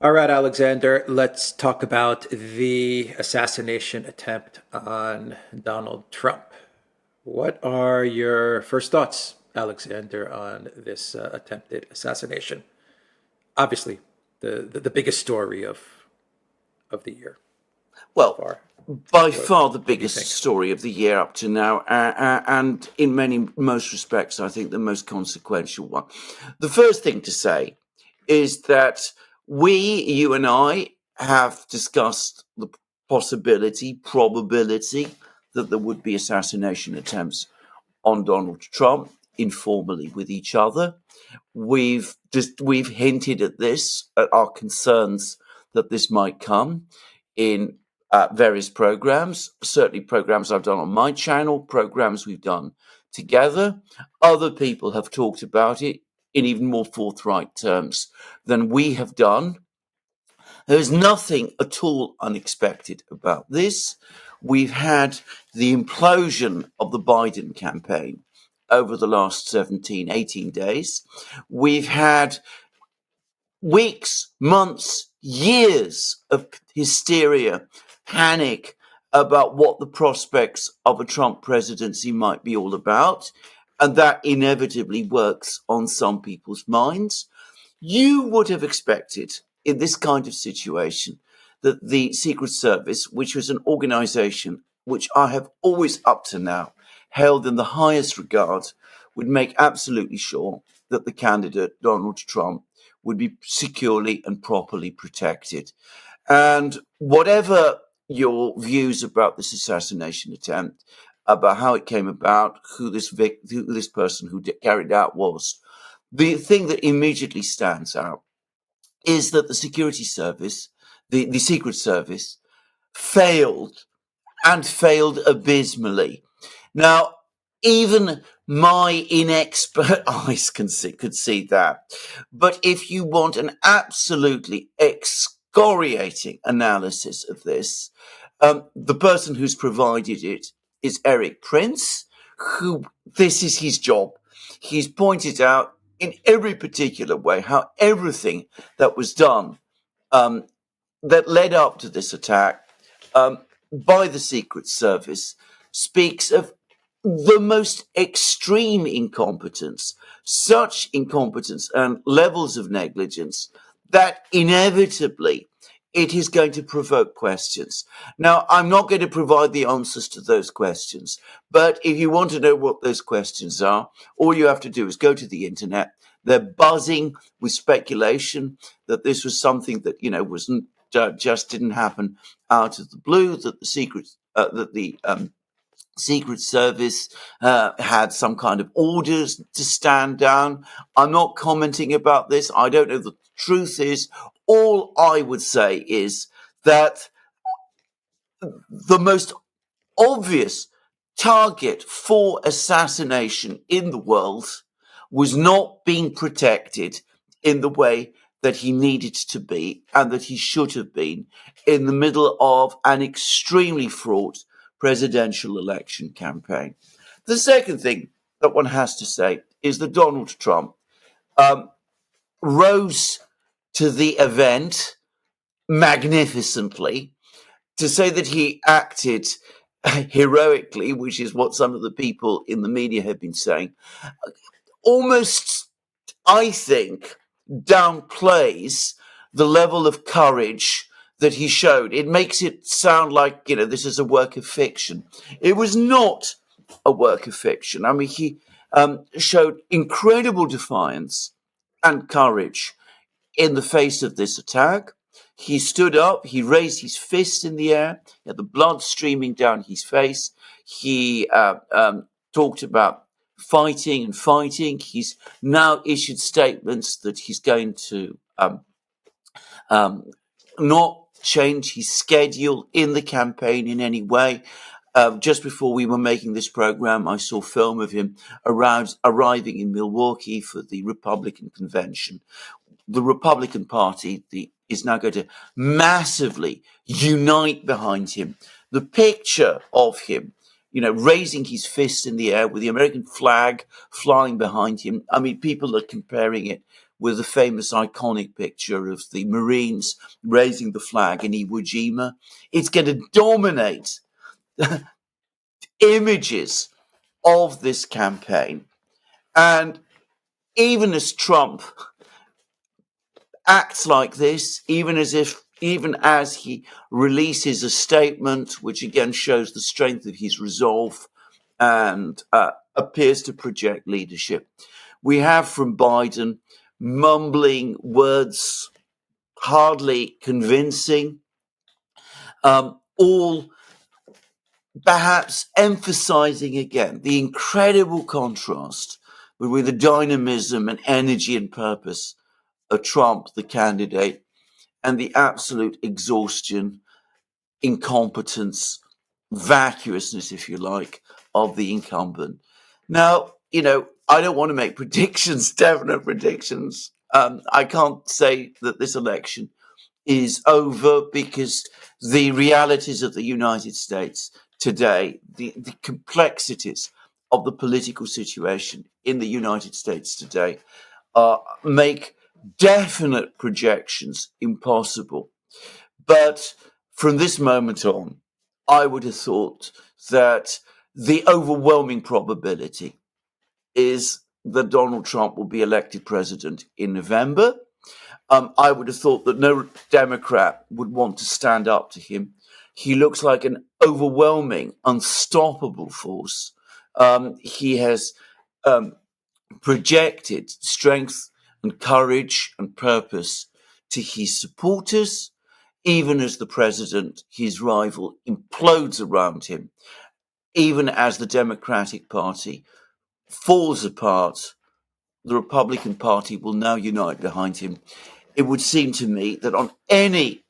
All right, Alexander, let's talk about the assassination attempt on Donald Trump. What are your first thoughts, Alexander, on this attempted assassination? Obviously, the biggest story of the year so Well, far. by What far the what do you biggest think? story of the year up to now, and in most respects, I think the most consequential one. The first thing to say is that you and I, have discussed the probability that there would be assassination attempts on Donald Trump informally with each other. We've hinted at this, at our concerns that this might come in various programs, certainly programs I've done on my channel, programs we've done together. Other people have talked about it in even more forthright terms than we have done. There's nothing at all unexpected about this. We've had the implosion of the Biden campaign over the last 17, 18 days. We've had weeks, months, years of hysteria, panic about what the prospects of a Trump presidency might be all about. And that inevitably works on some people's minds. You would have expected in this kind of situation that the Secret Service, which was an organization which I have always up to now held in the highest regard, would make absolutely sure that the candidate, Donald Trump, would be securely and properly protected. And whatever your views about this assassination attempt, about how it came about, who this person who carried out was, the thing that immediately stands out is that the security service, the Secret Service, failed and failed abysmally. Now, even my inexpert eyes could see that. But if you want an absolutely excoriating analysis of this, the person who's provided it is Eric Prince, who this is his job. He's pointed out in every particular way how everything that was done um, that led up to this attack um, by the Secret Service speaks of the most extreme incompetence, such incompetence and levels of negligence that inevitably it is going to provoke questions. Now, I'm not going to provide the answers to those questions, but if you want to know what those questions are, all you have to do is go to the internet. They're buzzing with speculation that this was something that, wasn't just didn't happen out of the blue, that the Secret Service had some kind of orders to stand down. I'm not commenting about this. I don't know the truth is. All I would say is that the most obvious target for assassination in the world was not being protected in the way that he needed to be and that he should have been in the middle of an extremely fraught presidential election campaign. The second thing that one has to say is that Donald Trump rose to the event magnificently. To say that he acted heroically, which is what some of the people in the media have been saying, almost, I think, downplays the level of courage that he showed. It makes it sound like, this is a work of fiction. It was not a work of fiction. I mean, he showed incredible defiance and courage in the face of this attack. He stood up, he raised his fist in the air, he had the blood streaming down his face. He talked about fighting and fighting. He's now issued statements that he's going to um, not change his schedule in the campaign in any way. Just before we were making this program, I saw film of him arriving in Milwaukee for the Republican convention. The Republican Party is now going to massively unite behind him. The picture of him, raising his fist in the air with the American flag flying behind him. I mean, people are comparing it with the famous iconic picture of the Marines raising the flag in Iwo Jima. It's going to dominate images of this campaign. And even as Trump acts like this, even as he releases a statement, which again shows the strength of his resolve and appears to project leadership, we have from Biden mumbling words, hardly convincing, all perhaps emphasizing again the incredible contrast between the dynamism and energy and purpose of Trump, the candidate, and the absolute exhaustion, incompetence, vacuousness, if you like, of the incumbent. Now, I don't want to make predictions, definite predictions. I can't say that this election is over because the realities of the United States today, the complexities of the political situation in the United States today, make definite projections impossible. But from this moment on, I would have thought that the overwhelming probability is that Donald Trump will be elected president in November. I would have thought that no Democrat would want to stand up to him. He looks like an overwhelming, unstoppable force. He has projected strength and courage and purpose to his supporters, even as the president, his rival, implodes around him, even as the Democratic Party falls apart. The Republican Party will now unite behind him. It would seem to me that on any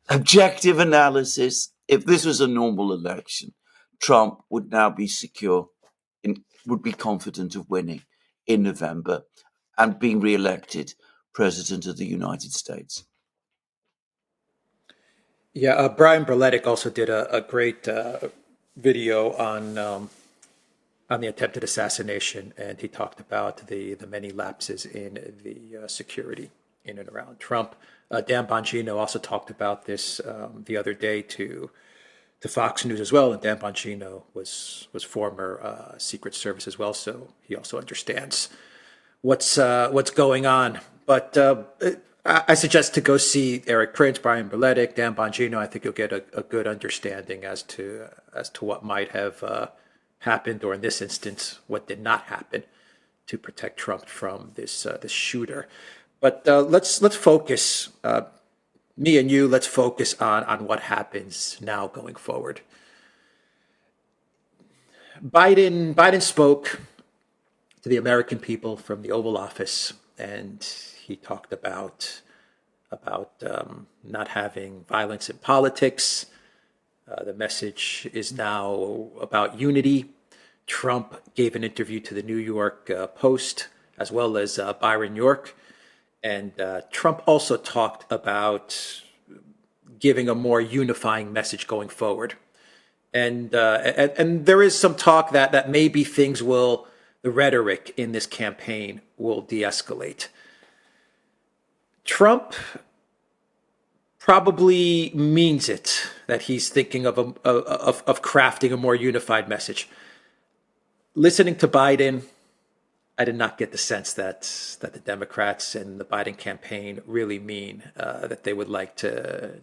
objective analysis, if this was a normal election, Trump would now be secure, would be confident of winning in November and being re-elected president of the United States. Yeah, Brian Berletic also did a great video on the attempted assassination, and he talked about the many lapses in the security in and around Trump. Dan Bongino also talked about this the other day to Fox News as well, and Dan Bongino was former Secret Service as well, so he also understands what's going on. But I suggest to go see Eric Prince, Brian Berletic, Dan Bongino. I think you'll get a good understanding as to what might have happened, or in this instance, what did not happen to protect Trump from this shooter. But let's focus, me and you. Let's focus on what happens now going forward. Biden spoke to the American people from the Oval Office, and he talked about not having violence in politics. The message is now about unity. Trump gave an interview to the New York Post, as well as Byron York. And Trump also talked about giving a more unifying message going forward. And there is some talk that maybe the rhetoric in this campaign will de-escalate. Trump probably means it, that he's thinking of crafting a more unified message. Listening to Biden, I did not get the sense that the Democrats and the Biden campaign really mean that they would like to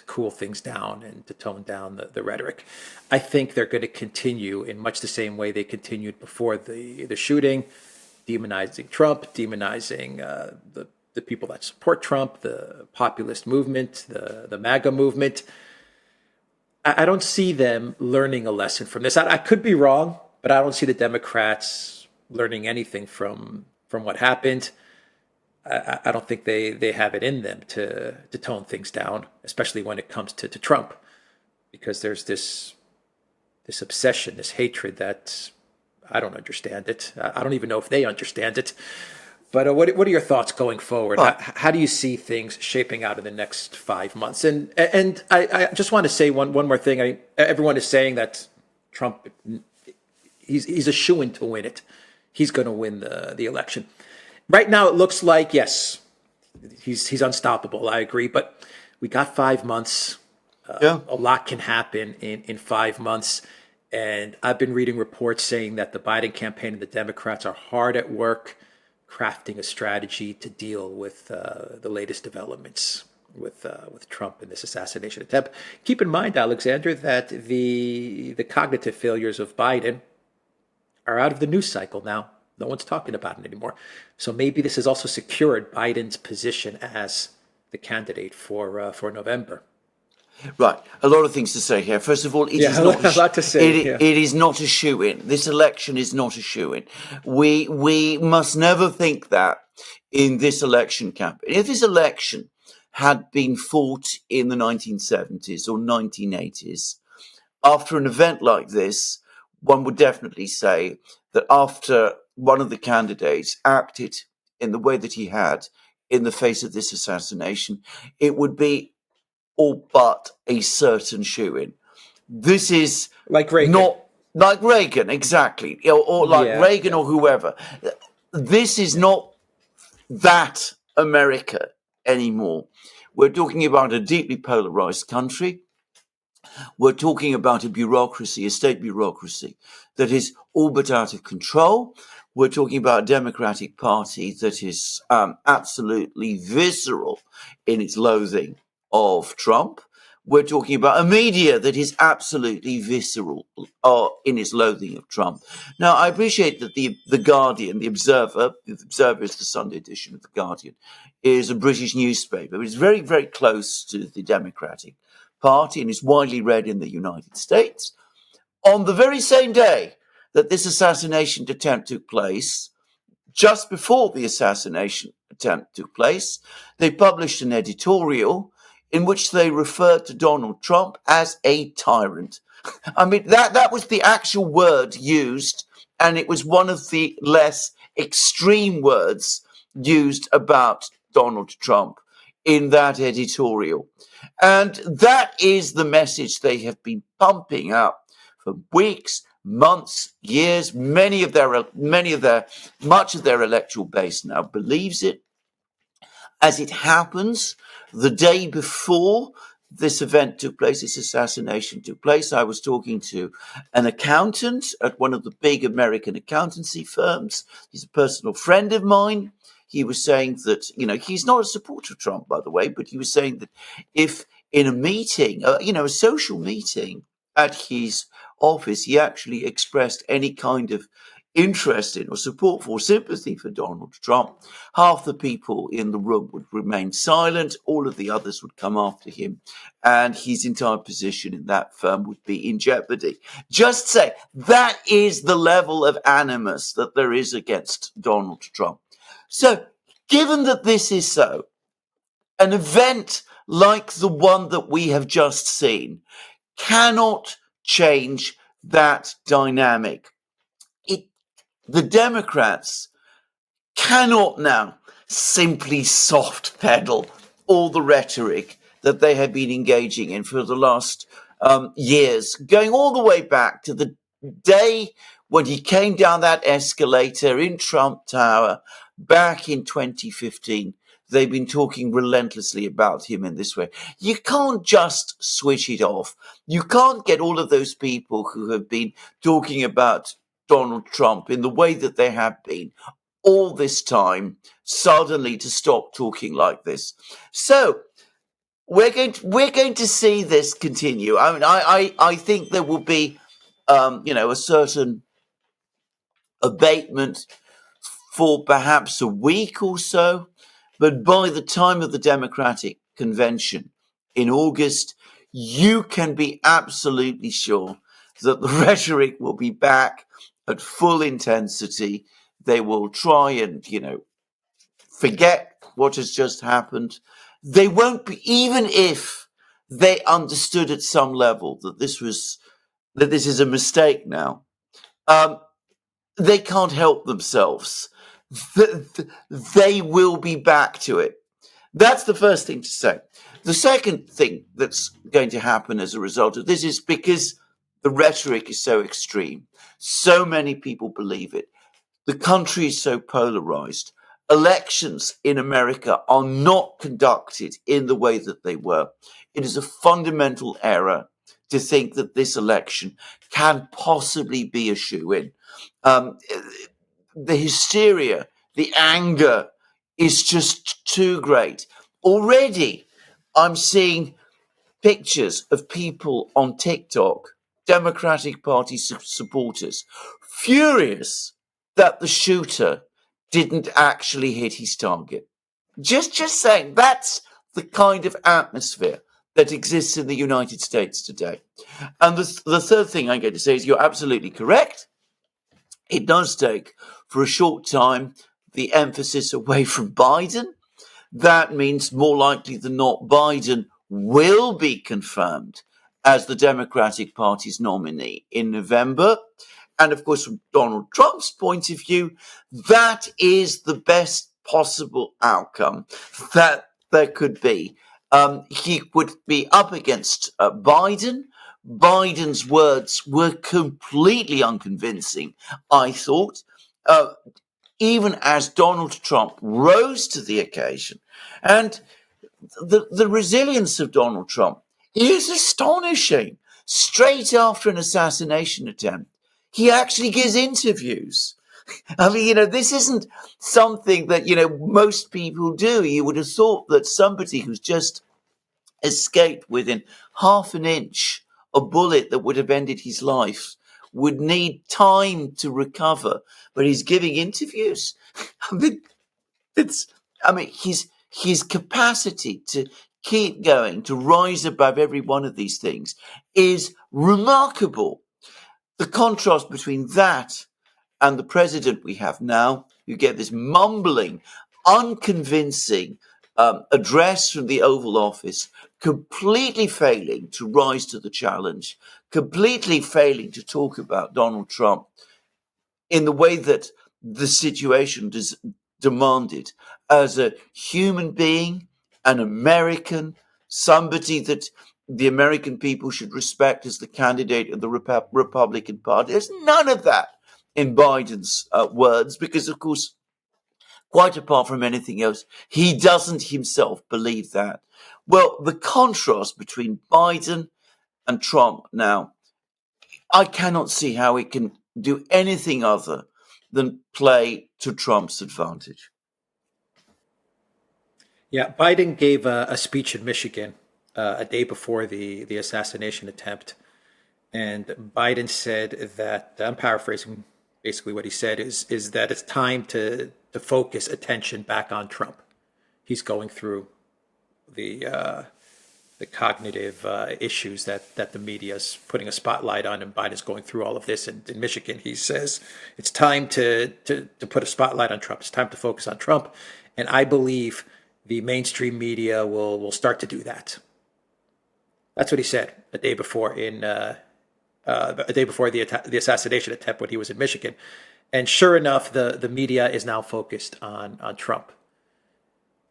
cool things down and to tone down the rhetoric. I think they're going to continue in much the same way they continued before the shooting, demonizing Trump, demonizing the people that support Trump, the populist movement, the MAGA movement. I don't see them learning a lesson from this. I could be wrong, but I don't see the Democrats learning anything from what happened. I don't think they have it in them to tone things down, especially when it comes to Trump, because there's this obsession, this hatred that I don't understand it. I don't even know if they understand it. But what are your thoughts going forward? How do you see things shaping out in the next 5 months? And I just want to say one more thing. Everyone is saying that Trump, he's a shoo-in to win it. He's going to win the election. Right now, it looks like yes, he's unstoppable. I agree, but we got 5 months. Yeah. A lot can happen in 5 months. And I've been reading reports saying that the Biden campaign and the Democrats are hard at work crafting a strategy to deal with the latest developments with Trump and this assassination attempt. Keep in mind, Alexander, that the cognitive failures of Biden are out of the news cycle now. No one's talking about it anymore. So maybe this has also secured Biden's position as the candidate for November. Right, a lot of things to say here. First of all, it Yeah, is not a lot to say. it, Yeah. it is not a shoe-in. This election is not a shoe-in. We must never think that in this election campaign. If this election had been fought in the 1970s or 1980s, after an event like this, one would definitely say that after one of the candidates acted in the way that he had in the face of this assassination, it would be all but a certain shoe-in. This is Like Reagan. not like Reagan, exactly, or like Yeah, Reagan yeah. or whoever. This is not that America anymore. We're talking about a deeply polarized country. We're talking about a bureaucracy, a state bureaucracy that is all but out of control. We're talking about a Democratic Party that is absolutely visceral in its loathing of Trump. We're talking about a media that is absolutely visceral in its loathing of Trump. Now, I appreciate that the Guardian, the Observer is the Sunday edition of the Guardian, is a British newspaper. It's very, very close to the Democratic Party and is widely read in the United States. On the very same day that this assassination attempt took place, just before the assassination attempt took place, they published an editorial in which they referred to Donald Trump as a tyrant. I mean, that was the actual word used, and it was one of the less extreme words used about Donald Trump in that editorial. And that is the message they have been pumping out for weeks, months, years. Much of their electoral base now believes it. As it happens, the day before this event took place, this assassination took place, I was talking to an accountant at one of the big American accountancy firms. He's a personal friend of mine. He was saying that, he's not a supporter of Trump, by the way, but he was saying that if in a meeting, a social meeting at his office, he actually expressed any kind of interest in or support for sympathy for Donald Trump, half the people in the room would remain silent, all of the others would come after him, and his entire position in that firm would be in jeopardy. Just say that is the level of animus that there is against Donald Trump. So, given that this is so, an event like the one that we have just seen cannot change that dynamic. The Democrats cannot now simply soft pedal all the rhetoric that they have been engaging in for the last years, going all the way back to the day when he came down that escalator in Trump Tower back in 2015. They've been talking relentlessly about him in this way. You can't just switch it off. You can't get all of those people who have been talking about Donald Trump in the way that they have been all this time suddenly to stop talking like this. So we're going to see this continue. I mean, I think there will be a certain abatement for perhaps a week or so, but by the time of the Democratic convention in August, you can be absolutely sure that the rhetoric will be back at full intensity. They will try and, forget what has just happened. They won't be, even if they understood at some level that this is a mistake now, they can't help themselves. They will be back to it. That's the first thing to say. The second thing that's going to happen as a result of this is because the rhetoric is so extreme, so many people believe it, the country is so polarized, elections in America are not conducted in the way that they were. It is a fundamental error to think that this election can possibly be a shoo-in. Um, the hysteria, the anger is just too great. Already, I'm seeing pictures of people on TikTok, Democratic Party supporters, furious that the shooter didn't actually hit his target. Just saying, that's the kind of atmosphere that exists in the United States today. And the third thing I'm going to say is you're absolutely correct. It does take, for a short time, the emphasis away from Biden. That means more likely than not, Biden will be confirmed as the Democratic Party's nominee in November. And of course, from Donald Trump's point of view, that is the best possible outcome that there could be. He would be up against Biden. Biden's words were completely unconvincing, I thought. Even as Donald Trump rose to the occasion. And the resilience of Donald Trump is astonishing. Straight after an assassination attempt, he actually gives interviews. I mean, this isn't something that, most people do. You would have thought that somebody who's just escaped within half an inch a bullet that would have ended his life would need time to recover, but he's giving interviews. I mean, his capacity to keep going, to rise above every one of these things is remarkable. The contrast between that and the president we have now, who gave this mumbling, unconvincing address from the Oval Office, completely failing to rise to the challenge, completely failing to talk about Donald Trump in the way that the situation demanded as a human being, an American, somebody that the American people should respect as the candidate of the Republican Party. There's none of that in Biden's words, because, of course, quite apart from anything else, he doesn't himself believe that. Well, the contrast between Biden and Trump now, I cannot see how it can do anything other than play to Trump's advantage. Yeah, Biden gave a speech in Michigan a day before the assassination attempt. And Biden said that, I'm paraphrasing basically what he said, is that it's time to focus attention back on Trump. He's going through the cognitive issues that the media is putting a spotlight on, and Biden's going through all of this. And in Michigan, he says it's time to put a spotlight on Trump. It's time to focus on Trump. And I believe the mainstream media will start to do that. That's what he said a day before the assassination attempt when he was in Michigan. And sure enough, the media is now focused on Trump.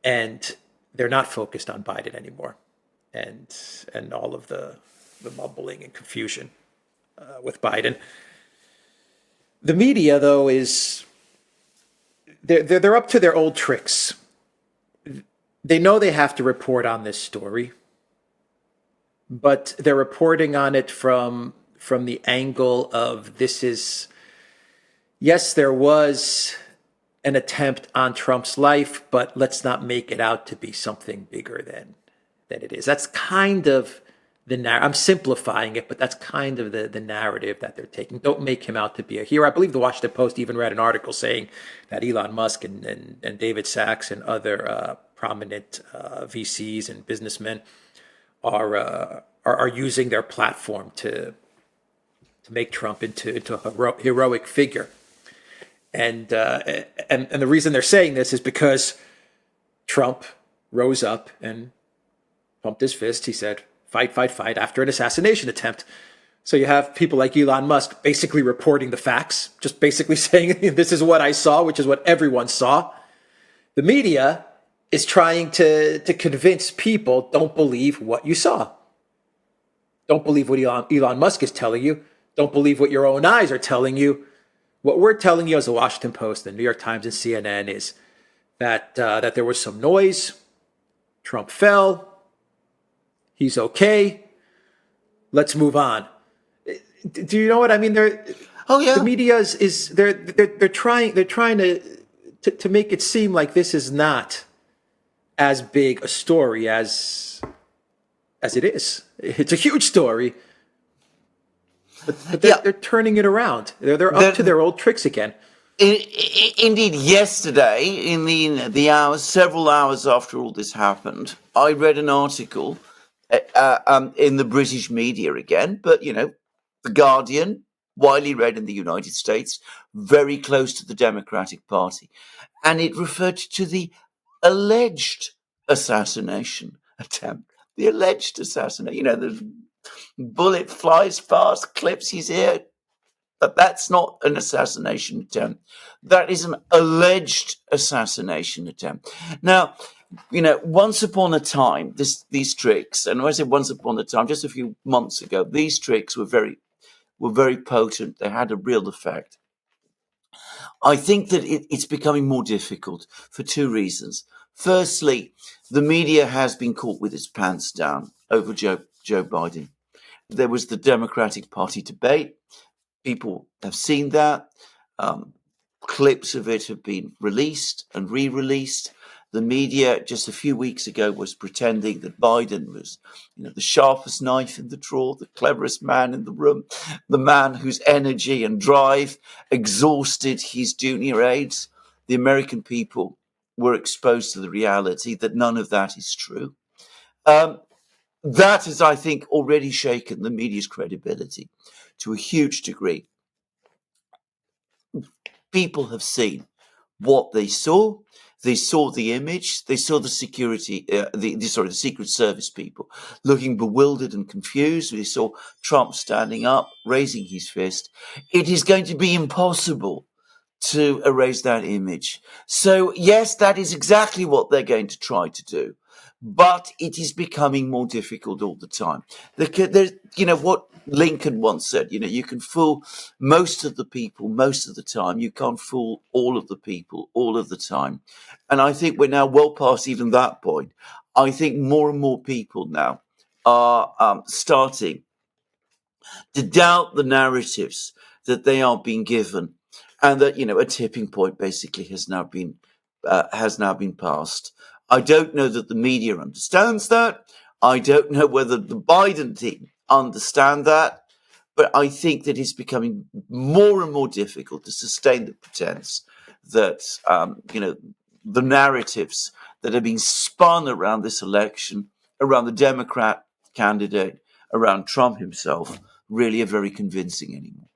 And they're not focused on Biden anymore. And all of the mumbling and confusion with Biden. The media, though, they're up to their old tricks. They know they have to report on this story, but they're reporting on it from the angle of yes, there was an attempt on Trump's life, but let's not make it out to be something bigger than it is. That's kind of the narrative. I'm simplifying it, but that's kind of the narrative that they're taking. Don't make him out to be a hero. I believe the Washington Post even read an article saying that Elon Musk and David Sachs and other prominent VCs and businessmen are using their platform to make Trump into a heroic figure. And the reason they're saying this is because Trump rose up and pumped his fist. He said, fight, fight, fight, after an assassination attempt. So you have people like Elon Musk basically reporting the facts, just basically saying, this is what I saw, which is what everyone saw. The media is trying to convince people, don't believe what you saw. Don't believe what Elon Musk is telling you. Don't believe what your own eyes are telling you. What we're telling you as the Washington Post, the New York Times, and CNN is that there was some noise. Trump fell. He's okay. Let's move on. Do you know what I mean? Oh The yeah, media is they're trying to make it seem like this is not as big a story as it is. It's a huge story, but yeah. they're turning it around. They're up to The, their old tricks again. Indeed, yesterday, in the hours, several hours after all this happened, I read an article in the British media again, but the Guardian, widely read in the United States, very close to the Democratic Party, and it referred to the alleged assassination attempt. The alleged assassination. The bullet flies past, clips his ear, but that's not an assassination attempt. That is an alleged assassination attempt. Now, once upon a time, these tricks, and when I say once upon a time, just a few months ago, these tricks were very potent. They had a real effect. I think that it's becoming more difficult for two reasons. Firstly, the media has been caught with its pants down over Joe Biden. There was the Democratic Party debate. People have seen that. Um, Clips of it have been released and re-released. The media just a few weeks ago was pretending that Biden was, the sharpest knife in the drawer, the cleverest man in the room, the man whose energy and drive exhausted his junior aides. The American people were exposed to the reality that none of that is true. That has, I think, already shaken the media's credibility to a huge degree. People have seen what they saw. They saw the image. They saw the security, the Secret Service people looking bewildered and confused. They saw Trump standing up, raising his fist. It is going to be impossible to erase that image. So yes, that is exactly what they're going to try to do. But it is becoming more difficult all the time. There's, what Lincoln once said, you can fool most of the people most of the time. You can't fool all of the people all of the time. And I think we're now well past even that point. I think more and more people now are starting to doubt the narratives that they are being given, and that a tipping point basically has now been passed. I don't know that the media understands that. I don't know whether the Biden team understand that, but I think that it's becoming more and more difficult to sustain the pretense that the narratives that are being spun around this election, around the Democrat candidate, around Trump himself, really are very convincing anymore.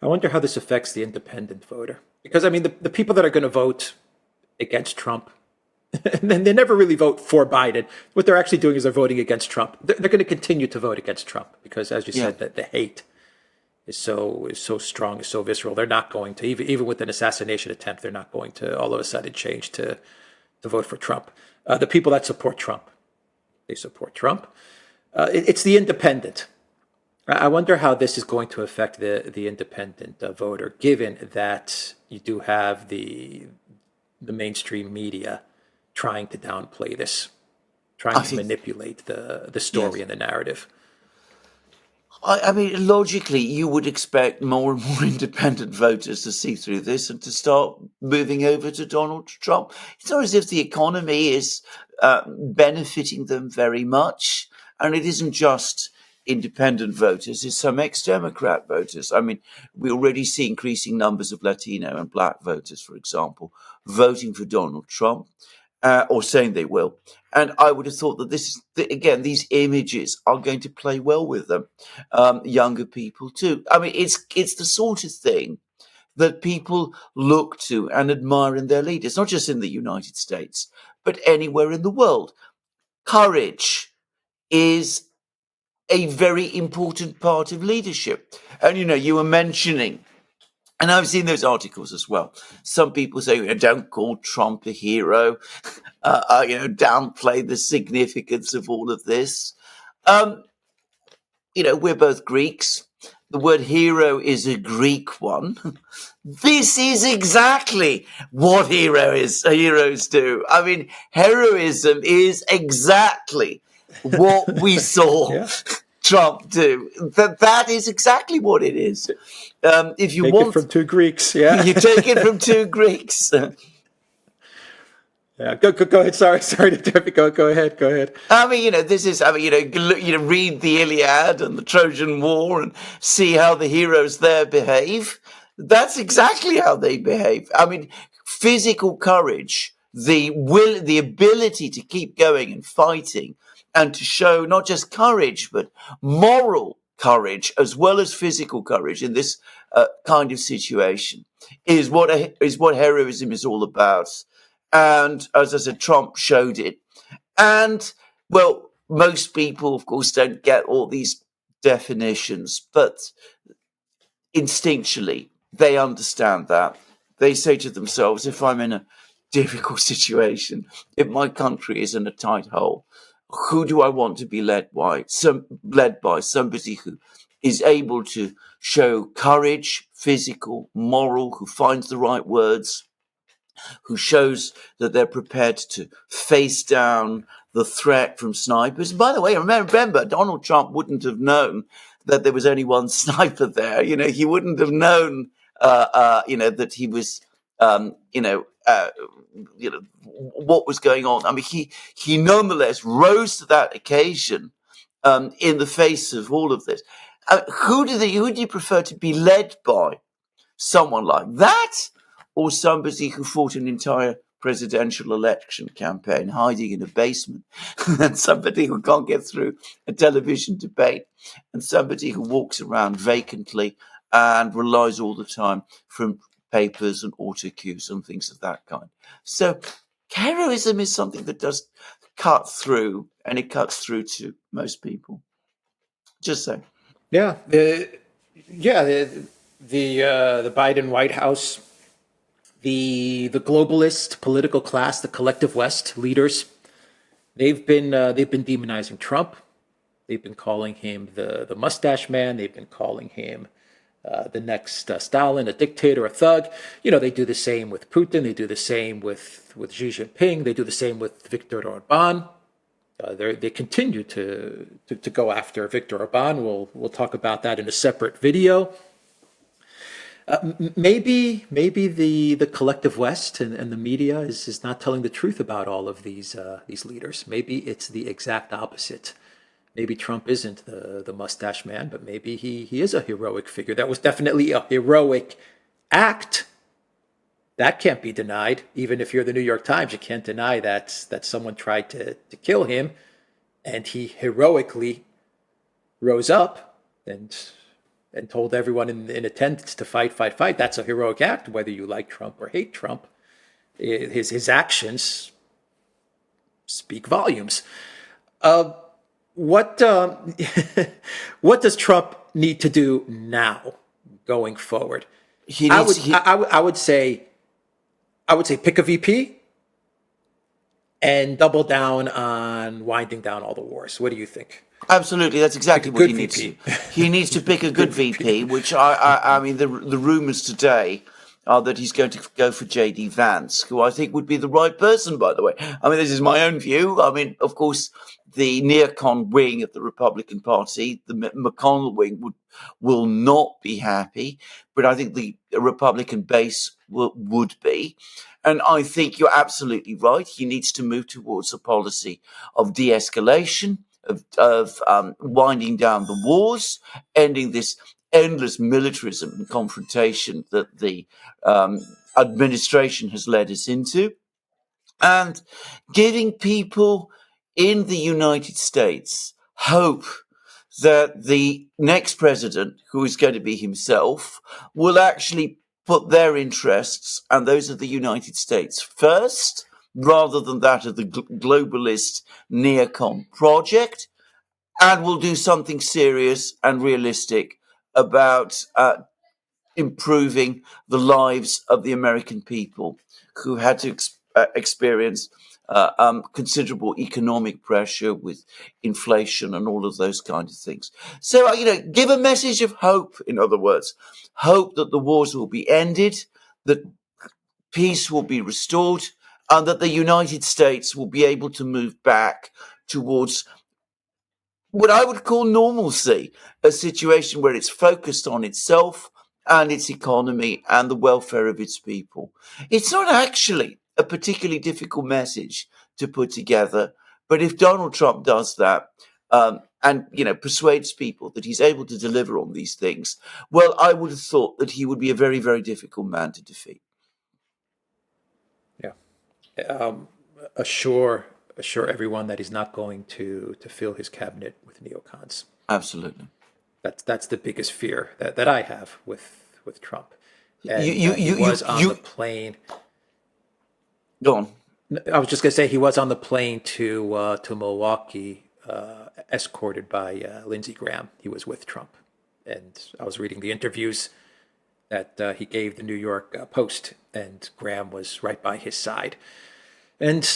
I wonder how this affects the independent voter. Because, I mean, the people that are going to vote against Trump, and then they never really vote for Biden. What they're actually doing is they're voting against Trump. They're going to continue to vote against Trump because, as you Yeah. said, the hate is so strong, is so visceral. They're not going to, even with an assassination attempt, they're not going to all of a sudden change to vote for Trump. The people that support Trump, they support Trump. It's the independent. I wonder how this is going to affect the independent voter, given that you do have the mainstream media trying to downplay this, trying I to think, manipulate the story yes. and the narrative. I mean, logically, you would expect more and more independent voters to see through this and to start moving over to Donald Trump. It's not as if the economy is benefiting them very much. And it isn't just independent voters, it's some ex-Democrat voters. I mean, we already see increasing numbers of Latino and black voters, for example, voting for Donald Trump. Or saying they will. And I would have thought that again, these images are going to play well with them. Younger people too. I mean, it's the sort of thing that people look to and admire in their leaders, not just in the United States, but anywhere in the world. Courage is a very important part of leadership. And you were mentioning, and I've seen those articles as well. Some people say, don't call Trump a hero, downplay the significance of all of this. Um, we're both Greeks. the word hero is a Greek one. This is exactly what heroes do. I mean, heroism is exactly what we saw Yeah. Trump do. That is exactly what it is. If you Take it want, from two Greeks. Yeah. you take it from two Greeks. Yeah. Go ahead. Sorry to interrupt you. Go ahead. Go ahead. I mean, this is, I mean, read the Iliad and the Trojan War and see how the heroes there behave. That's exactly how they behave. I mean, physical courage, the ability to keep going and fighting and to show not just courage, but moral courage as well as physical courage in this kind of situation is what heroism is all about. And as I said, Trump showed it. And, well, most people, of course, don't get all these definitions, but instinctually, they understand that. They say to themselves, if I'm in a difficult situation, if my country is in a tight hole, who do I want to be led by? Somebody who is able to show courage, physical, moral, who finds the right words, who shows that they're prepared to face down the threat from snipers. By the way, remember, Donald Trump wouldn't have known that there was only one sniper there. He wouldn't have known, that he was, what was going on. I mean, he nonetheless rose to that occasion in the face of all of this. Who do you prefer to be led by? Someone like that, or somebody who fought an entire presidential election campaign hiding in a basement, and somebody who can't get through a television debate, and somebody who walks around vacantly and relies all the time from papers and auto cues and things of that kind. So heroism is something that does cut through, and it cuts through to most people. Just so. Yeah. The Biden White House, the globalist political class, the collective West leaders, they've been demonizing Trump. They've been calling him the mustache man. They've been calling him the next Stalin, a dictator, a thug. They do the same with Putin. They do the same with Xi Jinping. They do the same with Viktor Orban. They continue to go after Viktor Orban. We'll talk about that in a separate video. Maybe the collective West and the media is not telling the truth about all of these leaders. Maybe it's the exact opposite. Maybe Trump isn't the mustache man, but maybe he is a heroic figure. That was definitely a heroic act. That can't be denied. Even if you're the New York Times, you can't deny that someone tried to kill him, and he heroically rose up and told everyone in attendance to fight. That's a heroic act, whether you like Trump or hate Trump. His actions speak volumes. What does Trump need to do now, going forward? I would say pick a VP and double down on winding down all the wars. What do you think? Absolutely, that's exactly what he needs to. He needs to pick a good VP, which I mean, the rumors today are that he's going to go for J.D. Vance, who I think would be the right person, by the way. I mean, this is my own view. I mean, of course, the neocon wing of the Republican Party, the McConnell wing, will not be happy, but I think the Republican base would be. And I think you're absolutely right. He needs to move towards a policy of de-escalation, of winding down the wars, ending this endless militarism and confrontation that the administration has led us into, and giving people in the United States hope that the next president, who is going to be himself, will actually put their interests and those of the United States first, rather than that of the globalist neocon project, and will do something serious and realistic about improving the lives of the American people who had to experience considerable economic pressure with inflation and all of those kind of things. So, give a message of hope, in other words, hope that the wars will be ended, that peace will be restored, and that the United States will be able to move back towards what I would call normalcy, a situation where it's focused on itself and its economy and the welfare of its people. It's not actually a particularly difficult message to put together, but if Donald Trump does that, and persuades people that he's able to deliver on these things, well, I would have thought that he would be a very, very difficult man to defeat. Yeah. Assure everyone that he's not going to fill his cabinet with neocons. Absolutely. That's the biggest fear that I have with Trump. And He was on the plane. Go on. I was just going to say he was on the plane to Milwaukee, escorted by Lindsey Graham. He was with Trump, and I was reading the interviews that he gave the New York Post, and Graham was right by his side. And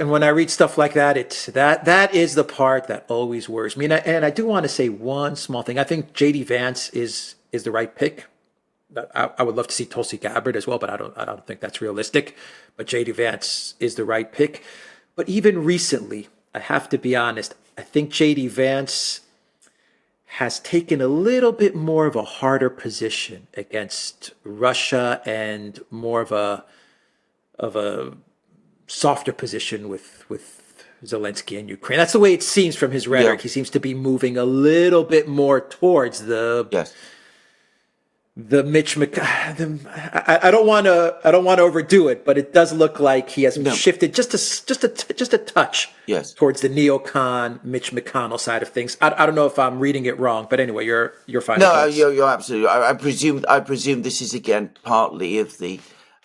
when I read stuff like that, that is the part that always worries me. And I do want to say one small thing. I think J.D. Vance is the right pick. I would love to see Tulsi Gabbard as well, but I don't think that's realistic. But J.D. Vance is the right pick. But even recently, I have to be honest, I think J.D. Vance has taken a little bit more of a harder position against Russia and more of a softer position with Zelensky and Ukraine. That's the way it seems from his rhetoric. Yeah. He seems to be moving a little bit more towards the Yes. Mitch I don't want to overdo it, but it does look like he has shifted just a touch towards the neocon Mitch McConnell side of things. I don't know if I'm reading it wrong, but anyway, you're fine. No, you're absolutely. I presume this is again partly of the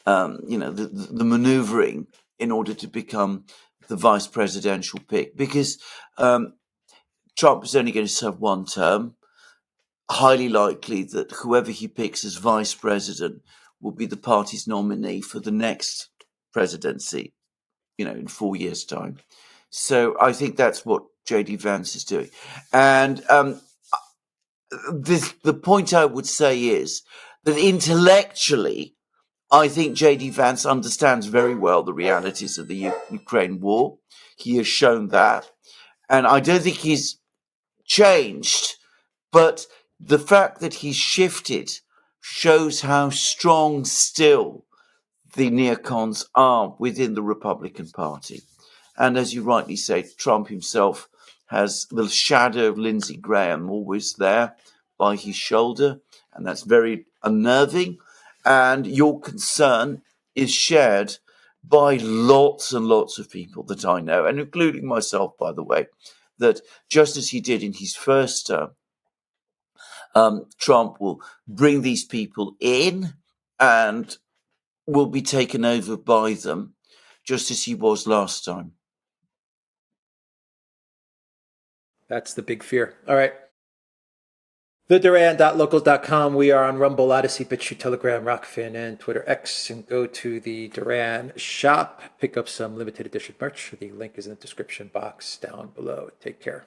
the maneuvering in order to become the vice presidential pick, because Trump is only going to serve one term. Highly likely that whoever he picks as vice president will be the party's nominee for the next presidency, in 4 years' time. So I think that's what J.D. Vance is doing. And the point I would say is that intellectually, I think J.D. Vance understands very well the realities of the Ukraine war. He has shown that. And I don't think he's changed, but the fact that he's shifted shows how strong still the neocons are within the Republican Party. And as you rightly say, Trump himself has the shadow of Lindsey Graham always there by his shoulder, and that's very unnerving. And your concern is shared by lots and lots of people that I know, and including myself, by the way, that just as he did in his first term, Trump will bring these people in and will be taken over by them, just as he was last time. That's the big fear. All right. TheDuran.locals.com. We are on Rumble, Odyssey, BitChute, Telegram, Rockfin, and Twitter X. And go to the Duran shop. Pick up some limited edition merch. The link is in the description box down below. Take care.